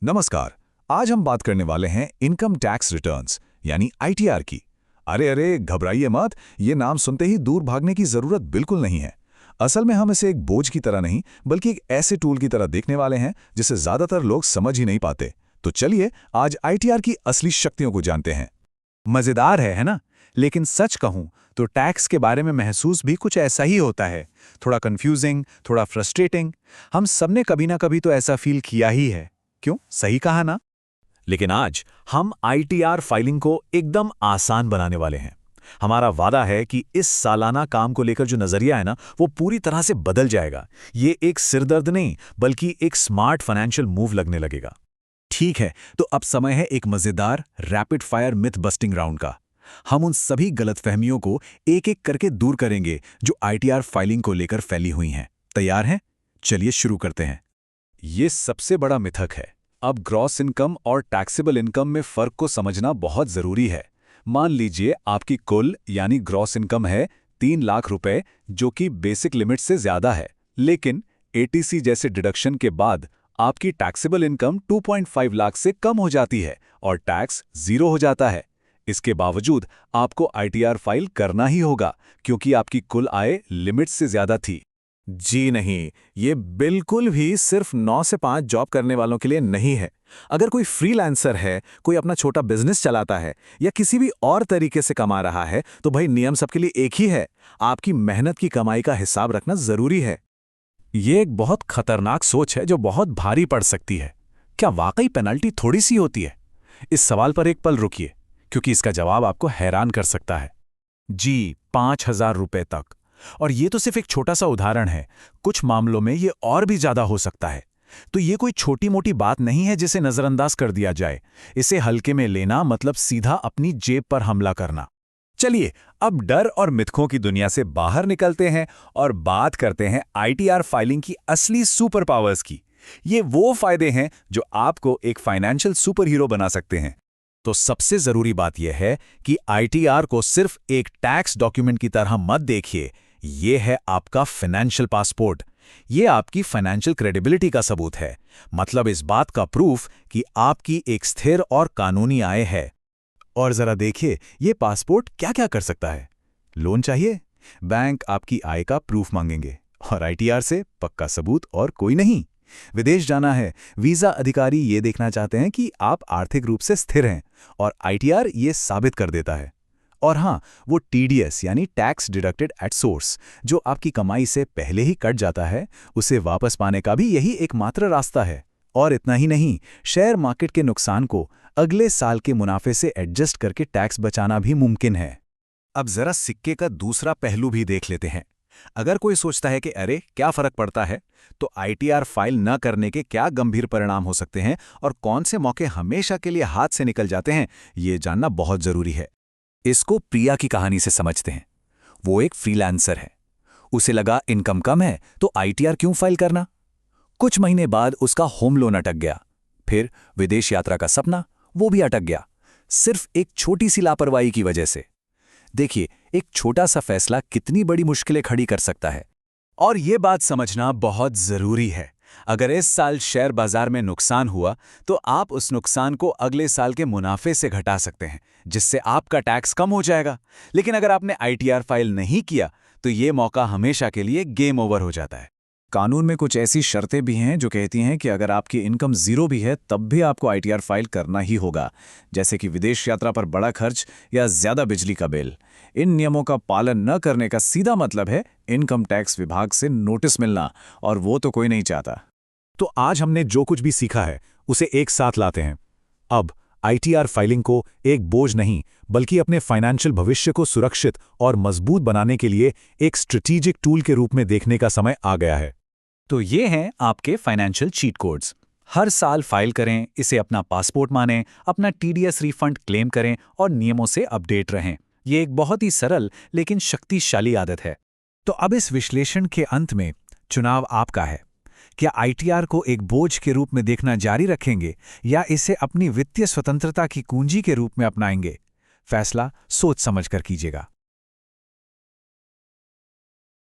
नमस्कार। आज हम बात करने वाले हैं इनकम टैक्स रिटर्न्स यानी आईटीआर की। अरे अरे घबराइए मत, ये नाम सुनते ही दूर भागने की जरूरत बिल्कुल नहीं है। असल में हम इसे एक बोझ की तरह नहीं बल्कि एक ऐसे टूल की तरह देखने वाले हैं जिसे ज्यादातर लोग समझ ही नहीं पाते। तो चलिए आज आईटीआर की असली शक्तियों को जानते हैं। मजेदार है ना? लेकिन सच कहूं तो टैक्स के बारे में महसूस भी कुछ ऐसा ही होता है। थोड़ा कंफ्यूजिंग, थोड़ा फ्रस्ट्रेटिंग। हम सबने कभी ना कभी तो ऐसा फील किया ही है। क्यों, सही कहा ना? लेकिन आज हम आईटीआर फाइलिंग को एकदम आसान बनाने वाले हैं। हमारा वादा है कि इस सालाना काम को लेकर जो नजरिया है ना, वो पूरी तरह से बदल जाएगा। ये एक सिरदर्द नहीं बल्कि एक स्मार्ट फाइनेंशियल मूव लगने लगेगा। ठीक है, तो अब समय है एक मजेदार rapid fire myth busting round का। हम उन सभी गलतफहमियों को एक एक करके दूर करेंगे जो आईटीआर फाइलिंग को लेकर फैली हुई हैं। तैयार हैं? चलिए शुरू करते हैं। ये सबसे बड़ा मिथक है। अब ग्रॉस इनकम और टैक्सेबल इनकम में फर्क को समझना बहुत जरूरी है। मान लीजिए आपकी कुल यानी ग्रॉस इनकम है 3 लाख रुपए, जो कि बेसिक लिमिट से ज्यादा है, लेकिन एटीसी जैसे डिडक्शन के बाद आपकी टैक्सेबल इनकम 2.5 लाख से कम हो जाती है और टैक्स 0 हो जाता है। इसके बावजूद आपको आईटीआर फाइल करना ही होगा क्योंकि आपकी कुल आय लिमिट से ज्यादा थी। जी नहीं, ये बिल्कुल भी सिर्फ 9 से 5 जॉब करने वालों के लिए नहीं है। अगर कोई फ्रीलांसर है, कोई अपना छोटा बिजनेस चलाता है या किसी भी और तरीके से कमा रहा है, तो भाई नियम सबके लिए एक ही है। आपकी मेहनत की कमाई का हिसाब रखना जरूरी है। ये एक बहुत खतरनाक सोच है जो बहुत भारी पड़ सकती है। क्या वाकई पेनल्टी थोड़ी सी होती है? इस सवाल पर एक पल रुकिए, क्योंकि इसका जवाब आपको हैरान कर सकता है। जी, 5,000 रुपए तक। और ये तो सिर्फ एक छोटा सा उदाहरण है। कुछ मामलों में ये और भी ज्यादा हो सकता है। तो ये कोई छोटी मोटी बात नहीं है जिसे नजरअंदाज कर दिया जाए। इसे हल्के में लेना मतलब सीधा अपनी जेब पर हमला करना। चलिए अब डर और मिथकों की दुनिया से बाहर निकलते हैं और बात करते हैं आईटीआर फाइलिंग की असली सुपर पावर्स की। ये वो फायदे हैं जो आपको एक फाइनेंशियल सुपर हीरो बना सकते हैं। तो सबसे जरूरी बात यह है कि आईटीआर को सिर्फ एक टैक्स डॉक्यूमेंट की तरह मत देखिए। ये है आपका फाइनेंशियल पासपोर्ट। ये आपकी फाइनेंशियल क्रेडिबिलिटी का सबूत है। मतलब इस बात का प्रूफ कि आपकी एक स्थिर और कानूनी आय है। और जरा देखिए, ये पासपोर्ट क्या क्या कर सकता है। लोन चाहिए? बैंक आपकी आय का प्रूफ मांगेंगे। और आईटीआर से पक्का सबूत और कोई नहीं। विदेश जाना है, वीजा अधिकारी ये देखना चाहते हैं कि आप आर्थिक रूप से स्थिर हैं, और आईटीआर ये साबित कर देता है। और हाँ, वो टीडीएस यानी टैक्स डिडक्टेड एट सोर्स, जो आपकी कमाई से पहले ही कट जाता है, उसे वापस पाने का भी यही एकमात्र रास्ता है। और इतना ही नहीं, शेयर मार्केट के नुकसान को अगले साल के मुनाफे से एडजस्ट करके टैक्स बचाना भी मुमकिन है। अब जरा सिक्के का दूसरा पहलू भी देख लेते हैं। अगर कोई सोचता है कि अरे क्या फर्क पड़ता है, तो आईटीआर फाइल न करने के क्या गंभीर परिणाम हो सकते हैं और कौन से मौके हमेशा के लिए हाथ से निकल जाते हैं, ये जानना बहुत जरूरी है। इसको प्रिया की कहानी से समझते हैं। वो एक फ्रीलांसर है। उसे लगा इनकम कम है तो आईटीआर क्यों फाइल करना। कुछ महीने बाद उसका होम लोन अटक गया। फिर विदेश यात्रा का सपना, वो भी अटक गया, सिर्फ एक छोटी सी लापरवाही की वजह से। देखिए, एक छोटा सा फैसला कितनी बड़ी मुश्किलें खड़ी कर सकता है। और ये बात समझना बहुत जरूरी है। अगर इस साल शेयर बाजार में नुकसान हुआ, तो आप उस नुकसान को अगले साल के मुनाफे से घटा सकते हैं, जिससे आपका टैक्स कम हो जाएगा। लेकिन अगर आपने आईटीआर फाइल नहीं किया, तो ये मौका हमेशा के लिए गेम ओवर हो जाता है। कानून में कुछ ऐसी शर्तें भी हैं जो कहती हैं कि अगर आपकी इनकम 0 भी है, तब भी आपको आईटीआर फाइल करना ही होगा, जैसे कि विदेश यात्रा पर बड़ा खर्च या ज्यादा बिजली का बिल। इन नियमों का पालन न करने का सीधा मतलब है इनकम टैक्स विभाग से नोटिस मिलना, और वो तो कोई नहीं चाहता। तो आज हमने जो कुछ भी सीखा है उसे एक साथ लाते हैं। अब आईटीआर फाइलिंग को एक बोझ नहीं बल्कि अपने फाइनेंशियल भविष्य को सुरक्षित और मजबूत बनाने के लिए एक स्ट्रेटेजिक टूल के रूप में देखने का समय आ गया है। तो ये हैं आपके फाइनेंशियल चीट कोड्स। हर साल फाइल करें, इसे अपना पासपोर्ट मानें, अपना टीडीएस रिफंड क्लेम करें और नियमों से अपडेट रहें। ये एक बहुत ही सरल लेकिन शक्तिशाली आदत है। तो अब इस विश्लेषण के अंत में चुनाव आपका है। क्या आईटीआर को एक बोझ के रूप में देखना जारी रखेंगे या इसे अपनी वित्तीय स्वतंत्रता की कुंजी के रूप में अपनाएंगे? फैसला सोच समझकर कीजिएगा।